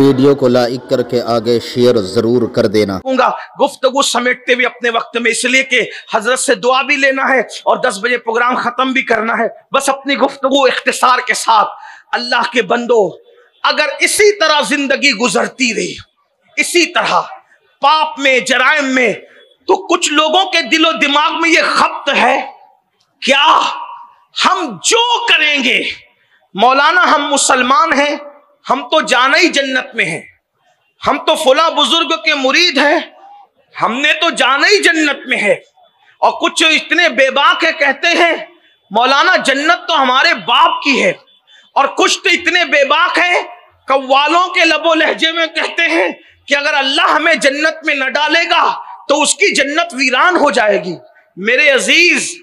Video को like करके आगे शेयर जरूर कर देना। गुफ्तगू समेटते हुए अपने वक्त में, इसलिए कि हजरत से दुआ भी लेना है और 10 बजे प्रोग्राम खत्म भी करना है। बस अपनी गुफ्तगू इख्तिसार के साथ, अल्लाह के बंदो, अगर इसी तरह जिंदगी गुजरती रही, इसी तरह पाप में, जराइम में, तो कुछ लोगों के दिलो दिमाग में ये खप्त है, क्या हम जो करेंगे, मौलाना हम मुसलमान हैं, हम तो जाना ही जन्नत में हैं, हम तो फला बुजुर्ग के मुरीद हैं, हमने तो जाना ही जन्नत में है। और कुछ इतने बेबाक है, कहते हैं मौलाना जन्नत तो हमारे बाप की है। और कुछ तो इतने बेबाक है, कव्वालों के लबो लहजे में कहते हैं कि अगर अल्लाह हमें जन्नत में न डालेगा तो उसकी जन्नत वीरान हो जाएगी। मेरे अजीज,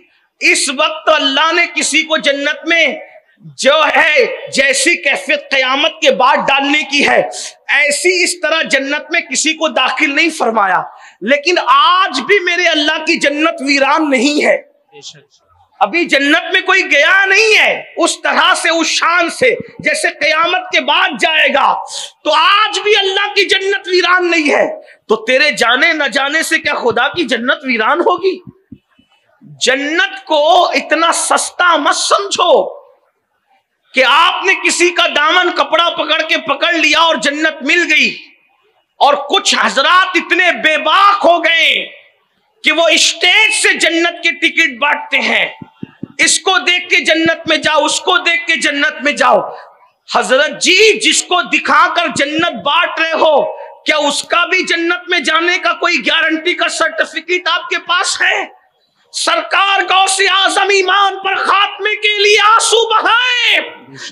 इस वक्त अल्लाह ने किसी को जन्नत में जो है जैसी कैफियत क़यामत के बाद डालने की है, ऐसी इस तरह जन्नत में किसी को दाखिल नहीं फरमाया। लेकिन आज भी मेरे अल्लाह की जन्नत वीरान नहीं है। अभी जन्नत में कोई गया नहीं है उस तरह से, उस शान से, जैसे क़यामत के बाद जाएगा। तो आज भी अल्लाह की जन्नत वीरान नहीं है। तो तेरे जाने न जाने से क्या खुदा की जन्नत वीरान होगी? जन्नत को इतना सस्ता मत समझो कि आपने किसी का दामन कपड़ा पकड़ के पकड़ लिया और जन्नत मिल गई। और कुछ हजरात इतने बेबाक हो गए कि वो स्टेज से जन्नत के टिकट बांटते हैं, इसको देख के जन्नत में जाओ, उसको देख के जन्नत में जाओ। हजरत जी, जिसको दिखाकर जन्नत बांट रहे हो, क्या उसका भी जन्नत में जाने का कोई गारंटी का सर्टिफिकेट आपके पास है? सरकार गौसे आजम ईमान पर खात्मे के लिए आंसू बहाए,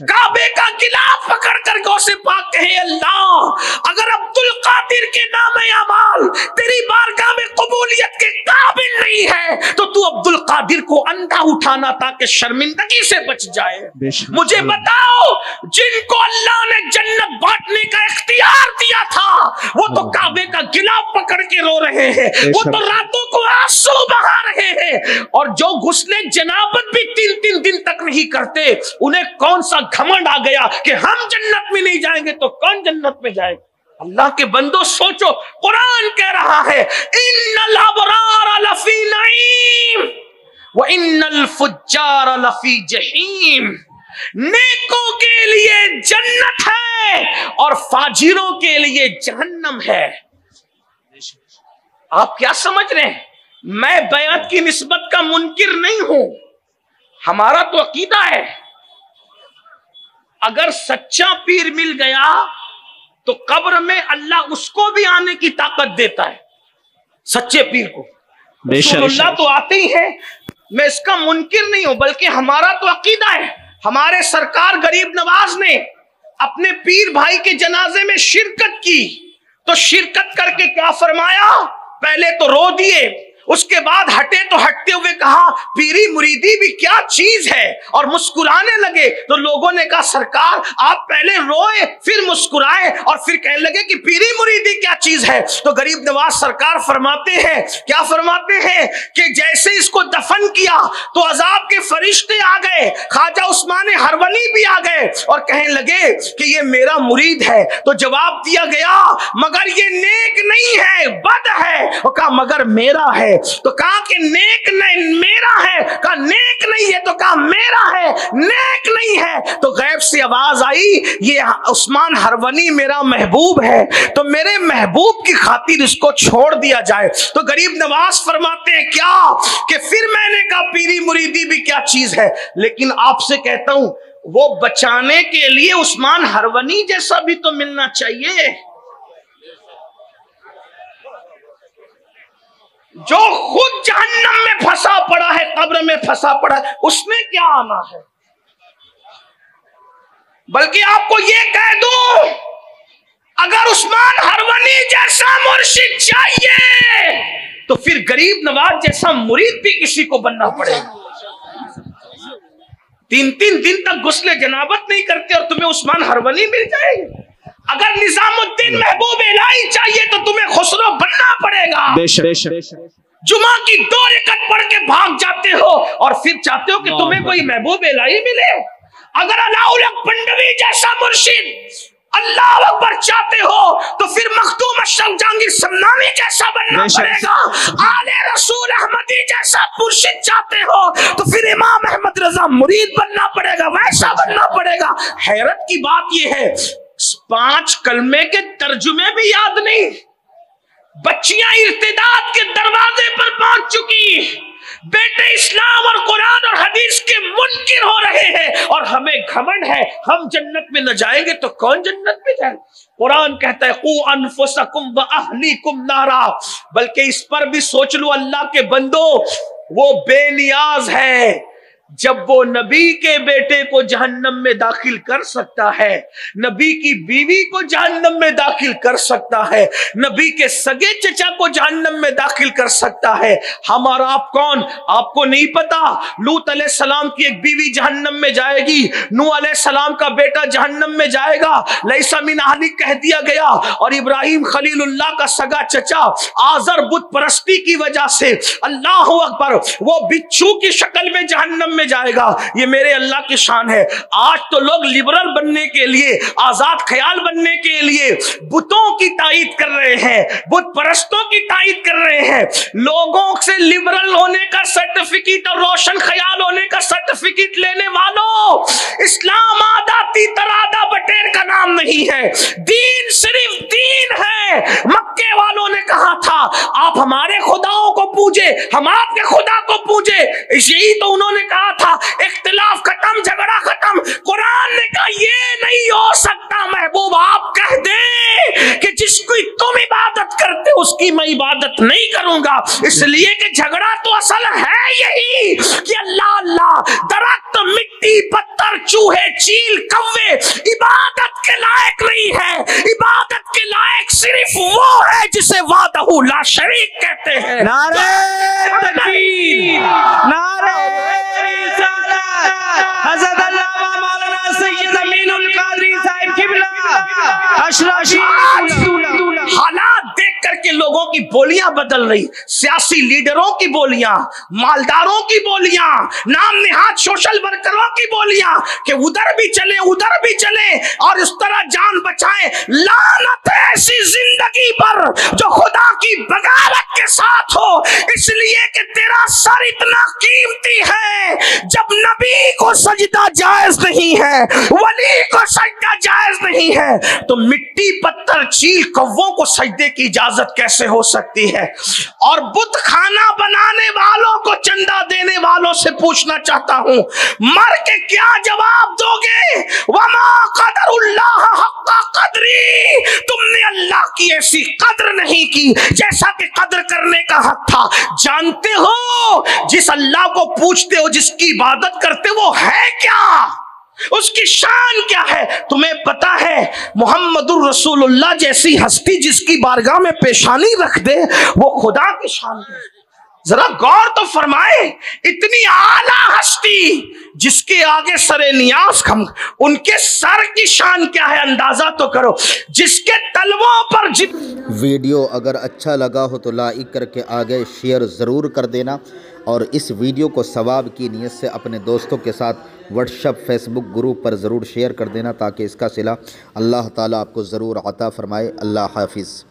काबे का गिलाफ पकड़ कर गौसे पाक कहे, अल्लाह अगर अब्दुल कादिर के नाम अमाल तेरी बारगाह में कबूलियत के काबिल नहीं है तो तू अब्दुल कादिर को अंधा उठाना ताकि शर्मिंदगी से बच जाए। मुझे बताओ, जिनको अल्लाह ने जन्नत बांटने का इख्तियार दिया था वो तो काबे का गिलाफ पकड़ के रो रहे हैं, वो तो रातों को आंसू बहा रहे हैं। और जो गुस्ले जनाबत भी 3-3 दिन तक नहीं करते, उन्हें कौन सा घमंड आ गया कि हम जन्नत में नहीं जाएंगे तो कौन जन्नत में जाएगा? अल्लाह के बंदो सोचो, कुरान कह रहा है, इन्नल अबरार लफी नईम व इन्नल फुज्जार लफी जहीम। नेकों के लिए जन्नत है और फाजिरों के लिए जहन्नम है। आप क्या समझ रहे हैं? मैं बयात की निस्बत का मुनकिर नहीं हूं, हमारा तो अकीदा है, अगर सच्चा पीर मिल गया तो कब्र में अल्लाह उसको भी आने की ताकत देता है, सच्चे पीर को। अल्लाह तो आते ही है, मैं इसका मुनकिर नहीं हूं, बल्कि हमारा तो अकीदा है। हमारे सरकार गरीब नवाज ने अपने पीर भाई के जनाजे में शिरकत की, तो शिरकत करके क्या फरमाया? पहले तो रो दिए, उसके बाद हटे तो हटते हुए कहा पीरी मुरीदी भी क्या चीज है, और मुस्कुराने लगे। तो लोगों ने कहा सरकार आप पहले रोए फिर मुस्कुराए और फिर कहने लगे कि पीरी मुरीदी क्या चीज है। तो गरीब नवाज सरकार फरमाते हैं, क्या फरमाते हैं कि जैसे इसको दफन किया तो अजाब के फरिश्ते आ गए, ख्वाजा उस्मान हरवनी भी आ गए और कहने लगे कि ये मेरा मुरीद है। तो जवाब दिया गया मगर ये नेक नहीं है, बद है। और कहा मगर मेरा है। तो कहा कि नेक नहीं मेरा है, कहा नेक नहीं है, तो कहा मेरा है, नेक नहीं है। तो गैब से आवाज आई ये उस्मान हरवनी मेरा महबूब है, तो मेरे महबूब की खातिर इसको छोड़ दिया जाए। तो गरीब नवाज फरमाते हैं क्या कि फिर मैंने कहा पीरी मुरीदी भी क्या चीज है, लेकिन आपसे कहता हूं वो बचाने के लिए उस्मान हरवनी जैसा भी तो मिलना चाहिए, जो खुद जहन्नम में फंसा पड़ा है, कब्र में फंसा पड़ा है, उसमें क्या आना है। बल्कि आपको ये कह दूं, अगर उस्मान हरवनी जैसा मुर्शिद चाहिए तो फिर गरीब नवाज जैसा मुरीद भी किसी को बनना पड़ेगा। 3-3 दिन तक गुस्ले जनाबत नहीं करते और तुम्हें उस्मान हरवनी मिल जाएगी। अगर निजामुद्दीन महबूब इलाही चाहिए तो तुम्हें खुसरो बनना पड़ेगा। जुमा की 2 रकअत पढ़ के भाग जाते हो और फिर चाहते हो कि तुम्हें कोई महबूब इलाही मिले। अगर अलाउल हक पंडवी जैसा मुर्शिद अल्लाह अकबर चाहते हो जहांगीर समनानी जैसा बनना पड़ेगा, आले रसूल अहमदी जैसा मुर्शिद चाहते हो तो फिर इमाम अहमद रजा मुरीद बनना पड़ेगा, वैसा बनना पड़ेगा। हैरत की बात यह है 5 कलमे के तर्जुमे भी याद नहीं, बच्चियां इर्तिदाद के दरवाजे पर पहुंच चुकी, बेटे इस्लाम और कुरान और हदीस के मुनकिर हो रहे हैं, और हमें घमंड है हम जन्नत में न जाएंगे तो कौन जन्नत में जाए। कुरान कहता है कू अनफुसकुम व अहलीकुम नारा, बल्कि इस पर भी सोच लो अल्लाह के बंदो, वो बेनियाज है जब वो नबी के बेटे को जहन्नम में दाखिल कर सकता है, नबी की बीवी को जहन्नम में दाखिल कर सकता है, नबी के सगे चचा को जहन्नम में दाखिल कर सकता है। हमारा आप कौन, आपको नहीं पता। लूत अलैहिस्सलाम की एक बीवी जहन्नम में जाएगी, नूह अलैहिस्सलाम का बेटा जहन्नम में जाएगा, लैसा मिन अहली कह दिया गया, और इब्राहिम खलीलुल्लाह का सगा चचा आजर बुत परस्ती की वजह से अल्लाह अकबर वो बिच्छू की शक्ल में जहन्नम में जाएगा। ये मेरे अल्लाह की शान है। आज तो लोग लिबरल बनने के लिए, आजाद ख्याल बनने के लिए बुतों की तायीद कर रहे हैं, बुत परस्तों की तायीद कर रहे हैं। लोगों से लिबरल होने का सर्टिफिकेट और रोशन ख्याल होने का सर्टिफिकेट लेने वालों, इस्लाम आदाती तरादा बटेर का नाम नहीं है, दीन सिर्फ दीन है। मक्के वालों ने कहा था आप हमारे खुदाओं को पूजे, हम आपके खुदा को पूजे, यही तो उन्होंने कहा था। इख्तिलाफ खत्म, झगड़ा खत्म। कुरान ने कहा ये नहीं हो सकता। महबूब आप कह दे कि जिसकी तुम इबादत करते हो उसकी मैं इबादत नहीं करूंगा, इसलिए कि झगड़ा तो असल है यही कि अल्लाह अल्लाह, दरख्त, मिट्टी, पत्थर, चूहे, चील, कौवे इबादत के लायक नहीं है। इबादत के लायक सिर्फ वो है जिसे वादहू ला शरीक कहते हैं। नारे तकबीर, नारे हज़रत अल्लामा मौलाना सैयद अमीनुल कादरी साहिब किबला अशराफी। हालात देख करके लोगों की बोलियां बदल रही, सियासी लीडरों की बोलियां, मालदारों की बोलियां, नाम निहाद सोशल वर्करों की बोलियां कि उधर भी चले उधर भी चले और इस तरह जान बचाएं। लानत है ऐसी जिंदगी पर जो खुदा की बगावत के साथ हो, इसलिए कि तेरा सर इतना कीमती है। जब नबी को सजदा जायज नहीं है, वली को सजदा जायज नहीं है, तो मिट्टी, पत्थर, चील, कौवों को सजदे की इजाजत कैसे हो सकती है। और बुत खाना बनाने वालों को, चंदा देने वालों से पूछना चाहता हूं, मर के क्या जवाब दोगे। वमा कदरुल्लाह हक्का कदरी, तुमने अल्लाह की ऐसी कद्र नहीं की जैसा कि कद्र करने का हक था। जानते हो जिस अल्लाह को पूछते हो, जिसकी इबादत करते हो, वो है क्या, उसकी शान क्या है। तुम्हें पता है मोहम्मदुर रसूलुल्लाह जैसी हस्ती जिसकी बारगाह में पेशानी रख दे वो खुदा की शान है। जरा गौर तो फरमाए, इतनी आला हस्ती जिसके आगे सरे नियाज खम, उनके सर की शान क्या है अंदाजा तो करो। जिसके तलवों पर वीडियो अगर अच्छा लगा हो तो लाइक करके आगे शेयर ज़रूर कर देना, और इस वीडियो को सवाब की नीयत से अपने दोस्तों के साथ व्हाट्सएप फेसबुक ग्रुप पर ज़रूर शेयर कर देना, ताकि इसका सिला अल्लाह ताला आपको ज़रूर अता फरमाए। अल्लाह हाफिज़।